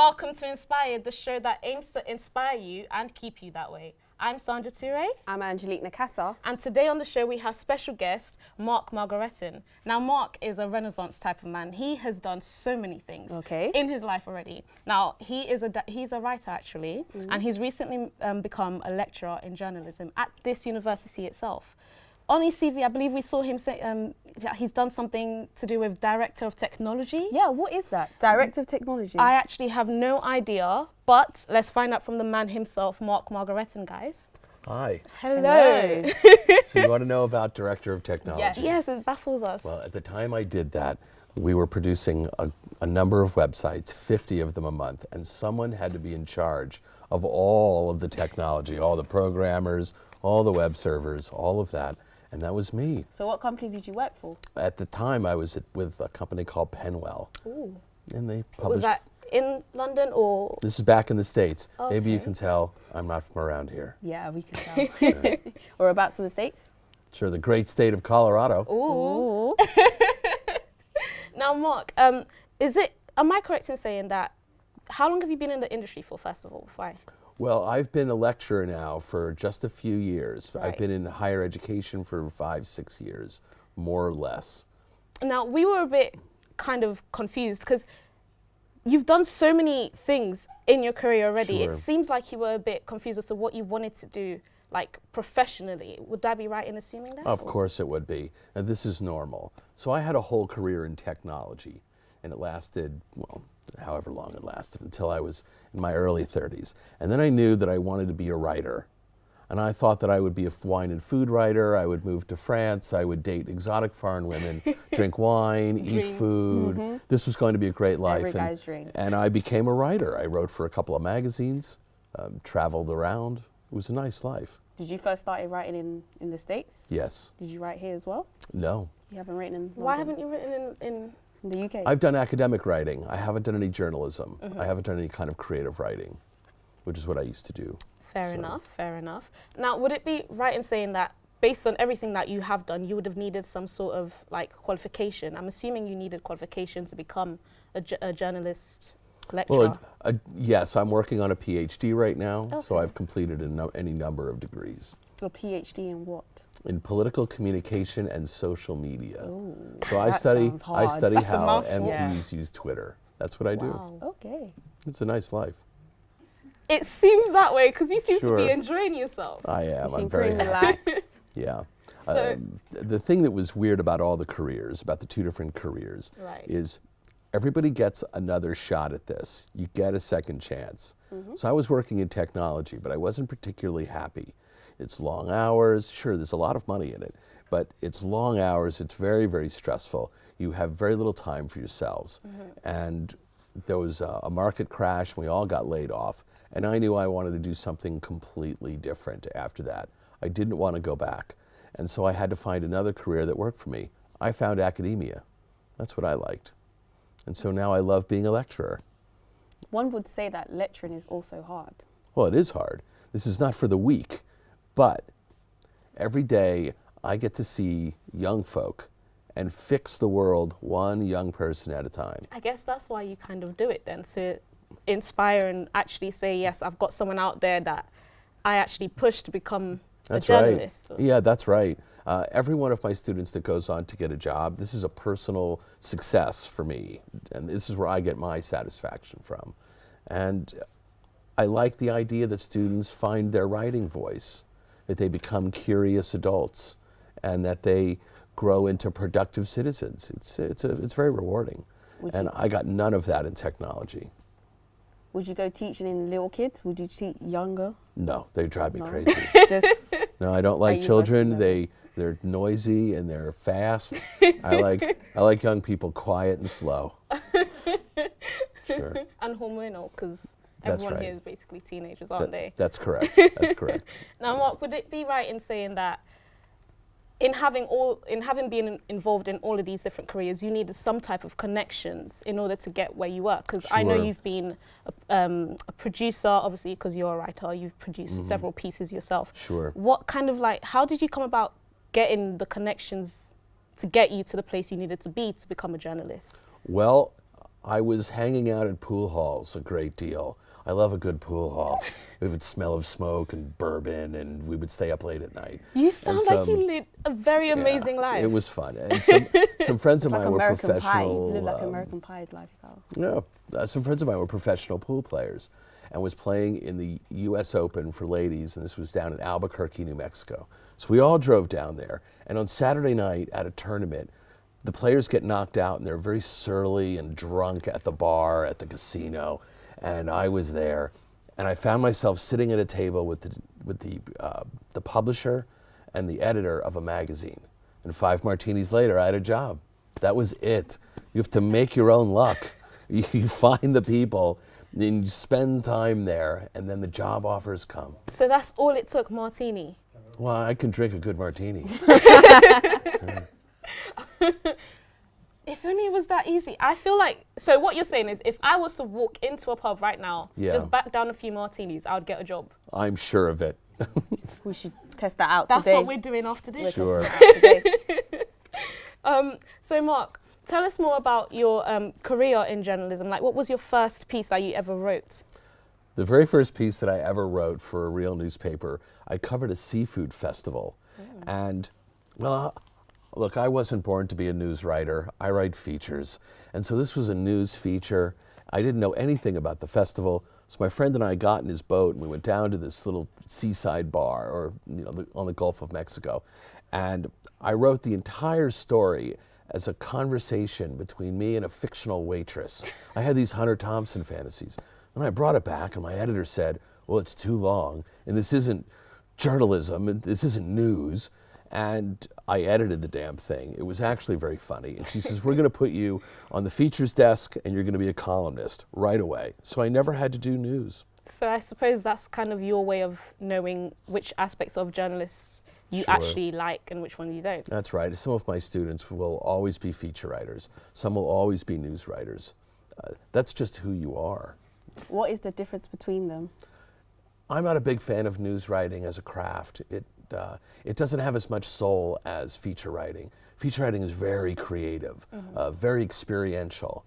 welcome to Inspired, the show that aims to inspire you and keep you that way. I'm Sandra Toure. I'm Angelique Nakassa. And today on the show we have special guest, Margaretten. Now Mark is a Renaissance type of man. He has done so many things in his life already. Now he's a writer actually, and he's recently become a lecturer in journalism at this university itself. On his CV, I believe we saw him say he's done something to do with Director of Technology. Yeah, what is that? Director of Technology? I actually have no idea, but let's find out from the man himself, Margaretten, guys. Hi. Hello. So you want to know about Director of Technology? Yes, it baffles us. Well, at the time I did that, we were producing a number of websites, 50 of them a month, and someone had to be in charge of all of the technology, all the programmers, all the web servers, all of that. And that was me. So what company did you work for? At the time, I was with a company called Penwell. Ooh. And they published... Was that in London or? This is back in the States. Okay. Maybe you can tell I'm not from around here. Yeah, we can tell. Whereabouts in the States? Sure, the great state of Colorado. Ooh. Now, Mark, am I correct in saying that, how long have you been in the industry for, first of all? Why? Well, I've been a lecturer now for just a few years. Right. I've been in higher education for 5-6 years, more or less. Now, we were a bit kind of confused because you've done so many things in your career already. Sure. It seems like you were a bit confused as to what you wanted to do, like professionally. Would I be right in assuming that? Of course it would be. And this is normal. So I had a whole career in technology, and it lasted, well, however long it lasted, until I was in my early 30s. And then I knew that I wanted to be a writer. And I thought that I would be a wine and food writer. I would move to France. I would date exotic foreign women, drink wine, eat food. This was going to be a great life. Every guy's dream. And I became a writer. I wrote for a couple of magazines, traveled around. It was a nice life. Did you first start writing in the States? Yes. Did you write here as well? No. You haven't written in London? Why haven't you written in the UK? I've done academic writing. I haven't done any journalism. I haven't done any kind of creative writing, which is what I used to do. Fair enough. Now, would it be right in saying that based on everything that you have done, you would have needed some sort of like qualification? I'm assuming you needed qualification to become a journalist lecturer. Well, yes, I'm working on a PhD right now, so Okay. I've completed any number of degrees. A PhD in what? In political communication and social media. Ooh, So I that study sounds hard. That's a how mouthful. MPs use Twitter. That's what I do. Wow. Okay. It's a nice life. It seems that way because you seem to be Sure. enjoying yourself. I am. You I'm seem very pretty happy. relaxed. Yeah. So- The thing that was weird about all the careers, about the two different careers, Right. is everybody gets another shot at this. You get a second chance. So I was working in technology, but I wasn't particularly happy. It's long hours. Sure, there's a lot of money in it, but it's long hours. It's very, very stressful. You have very little time for yourselves. And there was a market crash, and we all got laid off. And I knew I wanted to do something completely different after that. I didn't want to go back. And so I had to find another career that worked for me. I found academia. That's what I liked. And so now I love being a lecturer. One would say that lecturing is also hard. Well, it is hard. This is not for the weak. But every day I get to see young folk and fix the world one young person at a time. I guess that's why you kind of do it then, to inspire and actually say, yes, I've got someone out there that I actually push to become That's a journalist. right. Yeah, that's right. Every one of my students that goes on to get a job, this is a personal success for me. And this is where I get my satisfaction from. And I like the idea that students find their writing voice, that they become curious adults, and that they grow into productive citizens. It's very rewarding. And I got none of that in technology. Would you go teaching in little kids? Would you teach younger? No, they drive me No. crazy. Just No, I don't like At children. university They're noisy and they're fast. I like young people, quiet and slow. Sure. And hormonal, because That's everyone right. here is basically teenagers, aren't they? That's correct. That's correct. Now, Mark, would it be right in saying that in having been involved in all of these different careers, you needed some type of connections in order to get where you were? Because I know Sure. you've been a producer, obviously, because you're a writer. You've produced several pieces yourself. Sure. What kind of how did you come about getting the connections to get you to the place you needed to be to become a journalist? Well, I was hanging out at pool halls a great deal. I love a good pool hall. It would smell of smoke and bourbon, and we would stay up late at night. You sound like you lived a very amazing life. It was fun. And some friends of mine were professional. Pie. You live like American Pie lifestyle. Yeah, some friends of mine were professional pool players, and was playing in the U.S. Open for ladies, and this was down in Albuquerque, New Mexico. So we all drove down there, and on Saturday night at a tournament, the players get knocked out, and they're very surly and drunk at the bar at the casino, and I was there, and I found myself sitting at a table with the publisher and the editor of a magazine. And 5 martinis later, I had a job. That was it. You have to make your own luck. You find the people, and you spend time there, and then the job offers come. So that's all it took, martini? Well, I can drink a good martini. If only it was that easy. I feel like, so what you're saying is if I was to walk into a pub right now, just back down a few martinis, I would get a job. I'm sure of it. We should test that out today. That's what we're doing after this. Sure. So Mark, tell us more about your career in journalism. Like, what was your first piece that you ever wrote? The very first piece that I ever wrote for a real newspaper, I covered a seafood festival. And, well, look, I wasn't born to be a news writer. I write features. And so this was a news feature. I didn't know anything about the festival. So my friend and I got in his boat, and we went down to this little seaside bar, or on the Gulf of Mexico. And I wrote the entire story as a conversation between me and a fictional waitress. I had these Hunter Thompson fantasies. And I brought it back, and my editor said, well, it's too long, and this isn't journalism, and this isn't news. And I edited the damn thing. It was actually very funny. And she says, we're going to put you on the features desk, and you're going to be a columnist right away. So I never had to do news. So I suppose that's kind of your way of knowing which aspects of journalists you actually like and which one you don't. That's right. Some of my students will always be feature writers. Some will always be news writers. That's just who you are. What is the difference between them? I'm not a big fan of news writing as a craft. It doesn't have as much soul as feature writing. Feature writing is very creative, very experiential.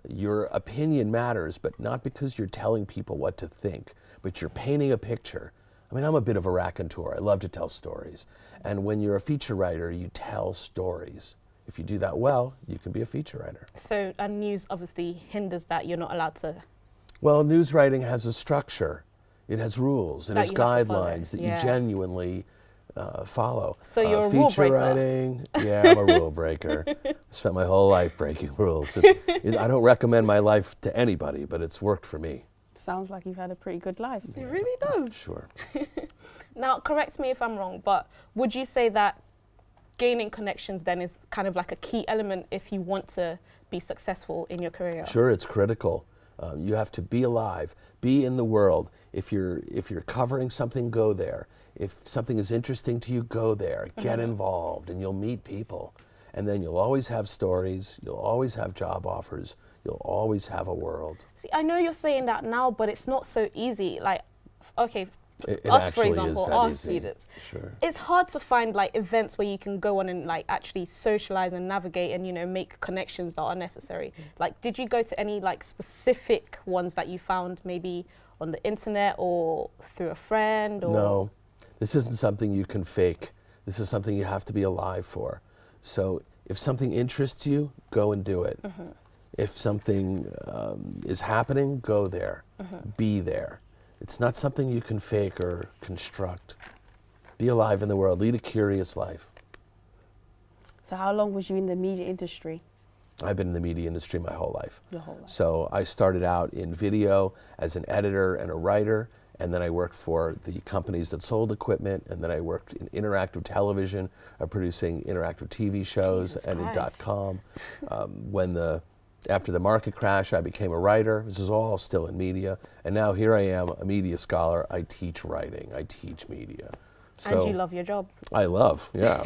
Your opinion matters, but not because you're telling people what to think, but you're painting a picture. I mean, I'm a bit of a raconteur. I love to tell stories. And when you're a feature writer, you tell stories. If you do that well, you can be a feature writer. So, and news obviously hinders that. You're not allowed to. Well, news writing has a structure. It has rules. It has guidelines that you genuinely follow. So you're a rule breaker. Feature writing, yeah, I'm a rule breaker. I spent my whole life breaking rules. I don't recommend my life to anybody, but it's worked for me. Sounds like you've had a pretty good life. It really does. Sure. Now, correct me if I'm wrong, but would you say that gaining connections then is kind of like a key element if you want to be successful in your career? Sure, it's critical. You have to be alive, be in the world. If you're covering something, go there. If something is interesting to you, go there. Get involved, and you'll meet people. And then you'll always have stories, you'll always have job offers, you'll always have a world. See, I know you're saying that now, but it's not so easy. Like, okay, it us, for example, our students. Sure. It's hard to find like events where you can go on and like actually socialize and navigate and, you know, make connections that are necessary. Like, did you go to any like specific ones that you found maybe on the internet or through a friend? Or? No, this isn't something you can fake. This is something you have to be alive for. So if something interests you, go and do it. If something is happening, go there, be there. It's not something you can fake or construct. Be alive in the world, lead a curious life. So how long was you in the media industry? I've been in the media industry my whole life. Your whole life. So I started out in video as an editor and a writer, and then I worked for the companies that sold equipment, and then I worked in interactive television, producing interactive TV shows, and in .com. After the market crash, I became a writer. This is all still in media, and now here I am, a media scholar. I teach writing, I teach media. So and you love your job. I love, yeah.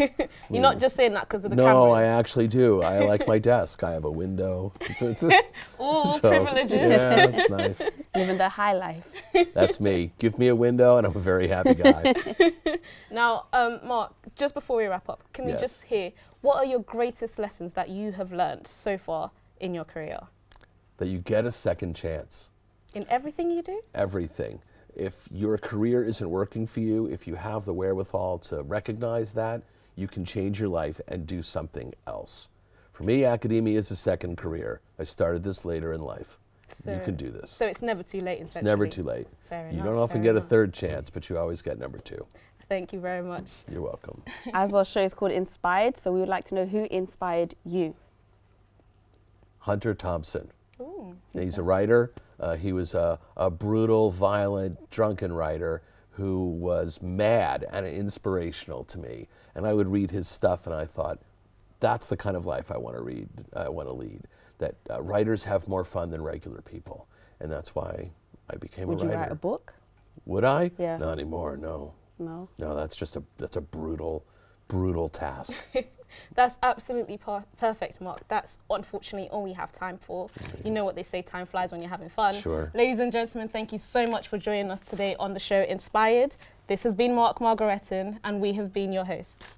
You're not just saying that because of the cameras. No, I actually do. I like my desk. I have a window. Privileges. Yeah, it's nice. Living the high life. That's me. Give me a window and I'm a very happy guy. Now, Mark, just before we wrap up, can we just hear, what are your greatest lessons that you have learned so far in your career? that you get a second chance. In everything you do? Everything. If your career isn't working for you, if you have the wherewithal to recognize that, you can change your life and do something else. For me, academia is a second career. I started this later in life. So, you can do this. So it's never too late, essentially. It's never too late. Fair enough. You don't often get a third chance, but you always get number 2. Thank you very much. You're welcome. As our show is called Inspired, so we would like to know who inspired you. Hunter Thompson. Ooh, he's a writer. He was a brutal, violent, drunken writer who was mad and inspirational to me. And I would read his stuff and I thought, that's the kind of life I want to read, I want to lead. That writers have more fun than regular people. And that's why I became a writer. Would you write a book? Would I? Yeah. Not anymore, no. No? No, that's a brutal, brutal task. That's absolutely perfect, Mark. That's unfortunately all we have time for. You know what they say, time flies when you're having fun. Sure. Ladies and gentlemen, thank you so much for joining us today on the show Inspired. This has been Margaretten, and we have been your hosts.